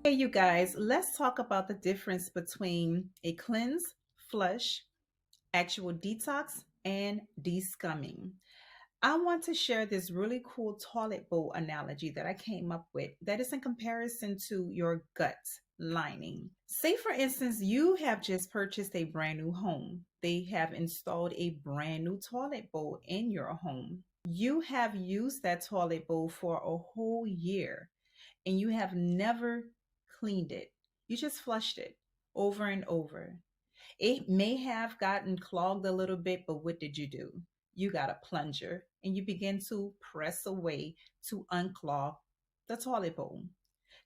Hey, you guys, let's talk about the difference between a cleanse, flush, actual detox, and descumming. I want to share this really cool toilet bowl analogy that I came up with that is in comparison to your gut lining. Say, for instance, you have just purchased a brand new home. They have installed a brand new toilet bowl in your home. You have used that toilet bowl for a whole year and you have never cleaned it. You just flushed it over and over. It may have gotten clogged a little bit, but what did you do? You got a plunger and you begin to press away to unclog the toilet bowl.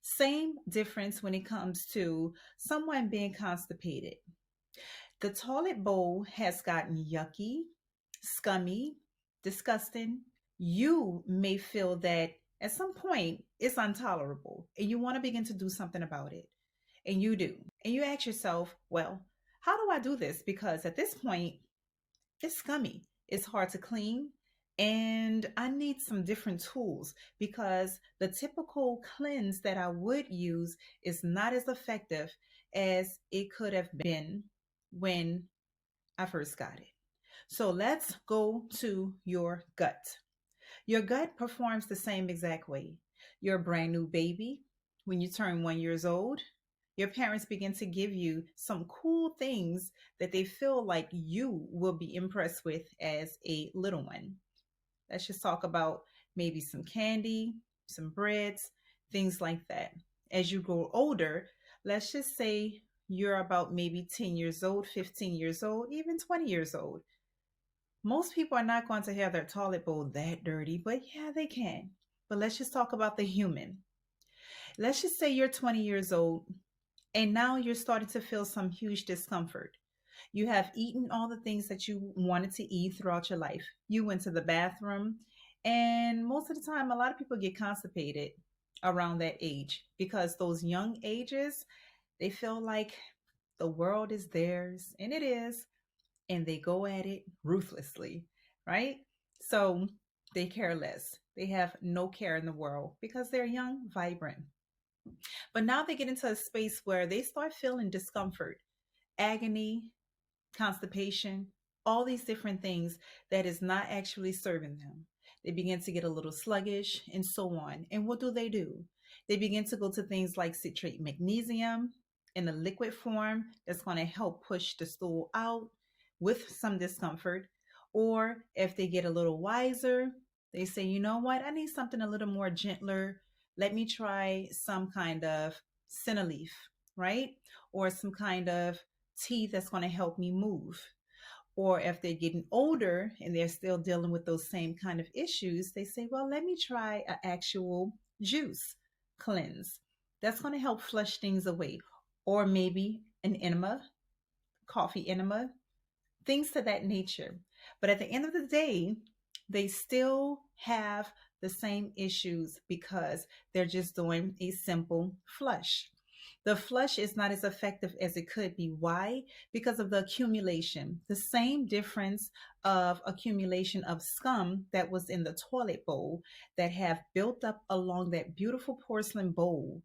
Same difference when it comes to someone being constipated. The toilet bowl has gotten yucky, scummy, disgusting. You may feel that at some point it's intolerable and you want to begin to do something about it. And you do. And you ask yourself, well, how do I do this? Because at this point, it's scummy, it's hard to clean. And I need some different tools because the typical cleanse that I would use is not as effective as it could have been when I first got it. So let's go to your gut. Your gut performs the same exact way. You're a brand new baby. When you turn 1 year old, your parents begin to give you some cool things that they feel like you will be impressed with as a little one. Let's just talk about maybe some candy, some breads, things like that. As you grow older, let's just say you're about maybe 10 years old, 15 years old, even 20 years old. Most people are not going to have their toilet bowl that dirty, but yeah, they can. But let's just talk about the human. Let's just say you're 20 years old and now you're starting to feel some huge discomfort. You have eaten all the things that you wanted to eat throughout your life. You went to the bathroom, and most of the time, a lot of people get constipated around that age because those young ages, they feel like the world is theirs, and it is, and they go at it ruthlessly, right? So they care less. They have no care in the world because they're young, vibrant. But now they get into a space where they start feeling discomfort, agony, constipation, all these different things that is not actually serving them. They begin to get a little sluggish and so on. And what do? They begin to go to things like citrate magnesium in a liquid form that's going to help push the stool out with some discomfort. Or if they get a little wiser, they say, you know what, I need something a little more gentler. Let me try some kind of senna leaf, right? Or some kind of tea that's going to help me move. Or if they're getting older and they're still dealing with those same kind of issues, they say, well, let me try an actual juice cleanse. That's going to help flush things away. Or maybe an enema, coffee enema, things to that nature. But at the end of the day, they still have the same issues because they're just doing a simple flush. The flush is not as effective as it could be. Why? Because of the accumulation. The same difference of accumulation of scum that was in the toilet bowl that have built up along that beautiful porcelain bowl.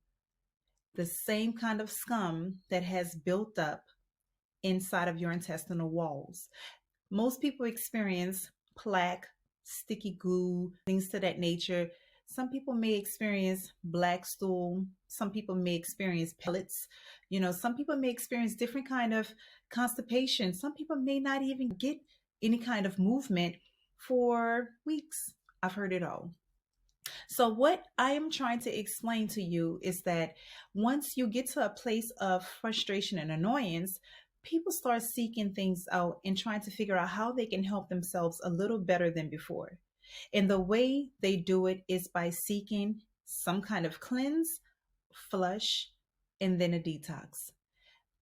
The same kind of scum that has built up inside of your intestinal walls. Most people experience plaque, sticky glue, things to that nature. Some people may experience black stool. Some people may experience pellets. Some people may experience different kind of constipation. Some people may not even get any kind of movement for weeks. I've heard it all. So, what I am trying to explain to you is that once you get to a place of frustration and annoyance, people start seeking things out and trying to figure out how they can help themselves a little better than before. And the way they do it is by seeking some kind of cleanse, flush, and then a detox.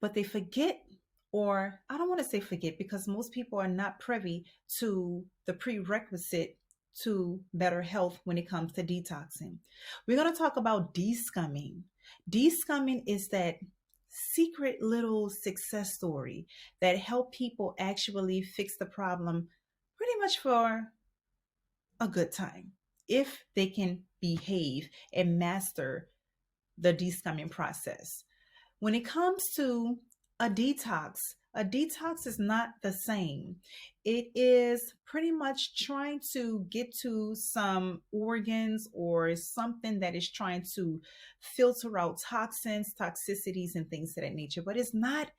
But they forget, or I don't want to say forget, because most people are not privy to the prerequisite to better health when it comes to detoxing. We're going to talk about descumming. Descumming is that secret little success story that help people actually fix the problem pretty much for a good time if they can behave and master the descumming process. When it comes to a detox is not the same. It is pretty much trying to get to some organs or something that is trying to filter out toxins, toxicities, and things of that nature, but it's not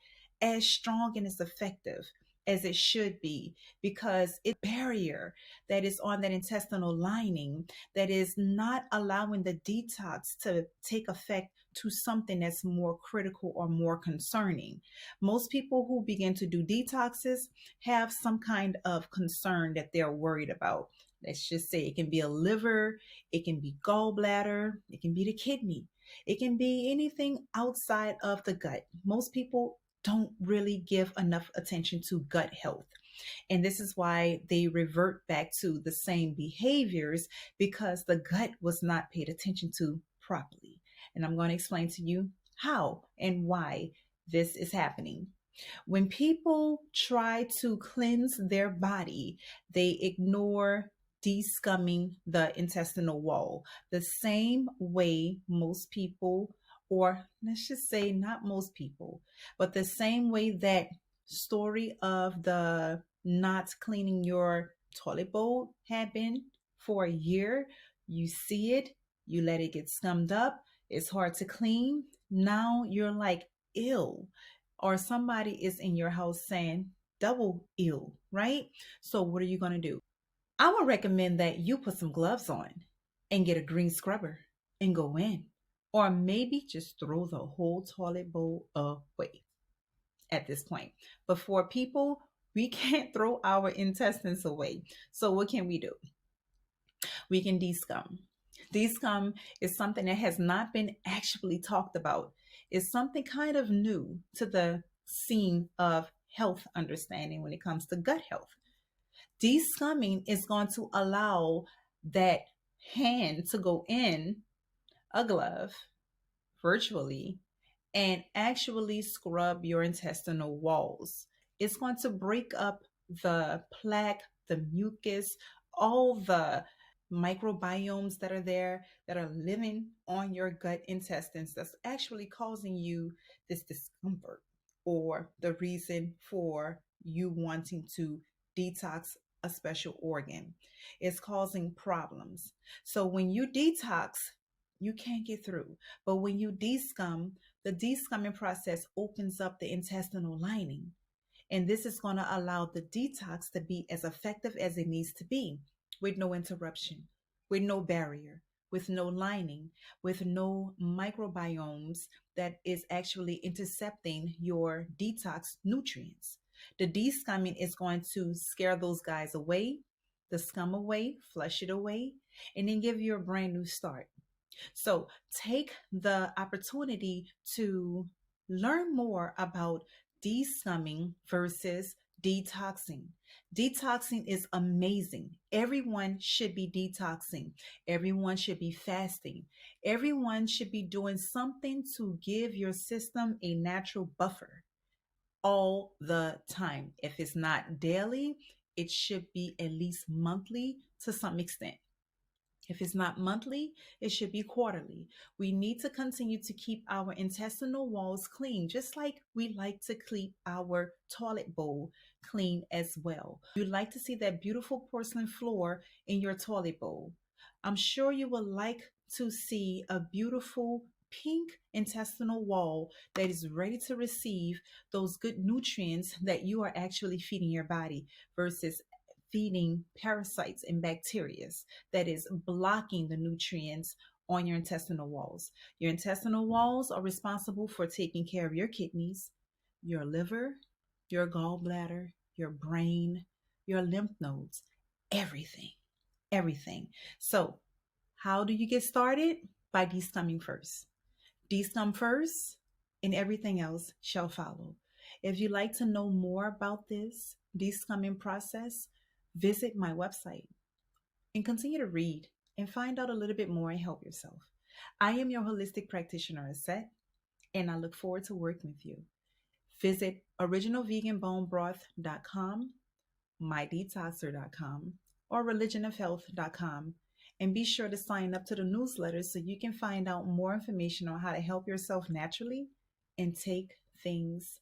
as strong and as effective as it should be because it's a barrier that is on that intestinal lining that is not allowing the detox to take effect to something that's more critical or more concerning. Most people who begin to do detoxes have some kind of concern that they're worried about. Let's just say it can be a liver, it can be gallbladder, it can be the kidney, it can be anything outside of the gut. Most people don't really give enough attention to gut health. And this is why they revert back to the same behaviors because the gut was not paid attention to properly. And I'm going to explain to you how and why this is happening. When people try to cleanse their body, they ignore descumming the intestinal wall. The same way most people, or let's just say not most people, but the same way that story of the not cleaning your toilet bowl had been for a year, you see it, you let it get scummed up, it's hard to clean. Now you're like ill, or somebody is in your house saying double ill, right? So what are you going to do? I would recommend that you put some gloves on and get a green scrubber and go in, or maybe just throw the whole toilet bowl away at this point. But for people, we can't throw our intestines away. So what can we do? We can descum. Descum is something that has not been actually talked about. It's something kind of new to the scene of health understanding when it comes to gut health. Descumming is going to allow that hand to go in a glove virtually and actually scrub your intestinal walls. It's going to break up the plaque, the mucus, all the microbiomes that are there that are living on your gut intestines that's actually causing you this discomfort or the reason for you wanting to detox a special organ. It's causing problems. So when you detox, you can't get through. But when you descum, the descumming process opens up the intestinal lining. And this is going to allow the detox to be as effective as it needs to be with no interruption, with no barrier, with no lining, with no microbiomes that is actually intercepting your detox nutrients. The descumming is going to scare those guys away, the scum away, flush it away, and then give you a brand new start. So take the opportunity to learn more about descumming versus detoxing. Detoxing is amazing. Everyone should be detoxing. Everyone should be fasting. Everyone should be doing something to give your system a natural buffer all the time. If it's not daily, it should be at least monthly to some extent. If it's not monthly, it should be quarterly. We need to continue to keep our intestinal walls clean, just like we like to keep our toilet bowl clean as well. You'd like to see that beautiful porcelain floor in your toilet bowl. I'm sure you would like to see a beautiful pink intestinal wall that is ready to receive those good nutrients that you are actually feeding your body versus feeding parasites and bacteria that is blocking the nutrients on your intestinal walls. Your intestinal walls are responsible for taking care of your kidneys, your liver, your gallbladder, your brain, your lymph nodes, everything, everything. So, how do you get started? By descumming first. Descum first, and everything else shall follow. If you'd like to know more about this descumming process, visit my website and continue to read and find out a little bit more and help yourself. I am your holistic practitioner, Aset, and I look forward to working with you. Visit originalveganbonebroth.com, mydetoxer.com, or religionofhealth.com And be sure to sign up to the newsletter so you can find out more information on how to help yourself naturally and take things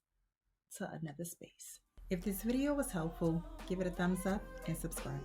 to another space. If this video was helpful, give it a thumbs up and subscribe.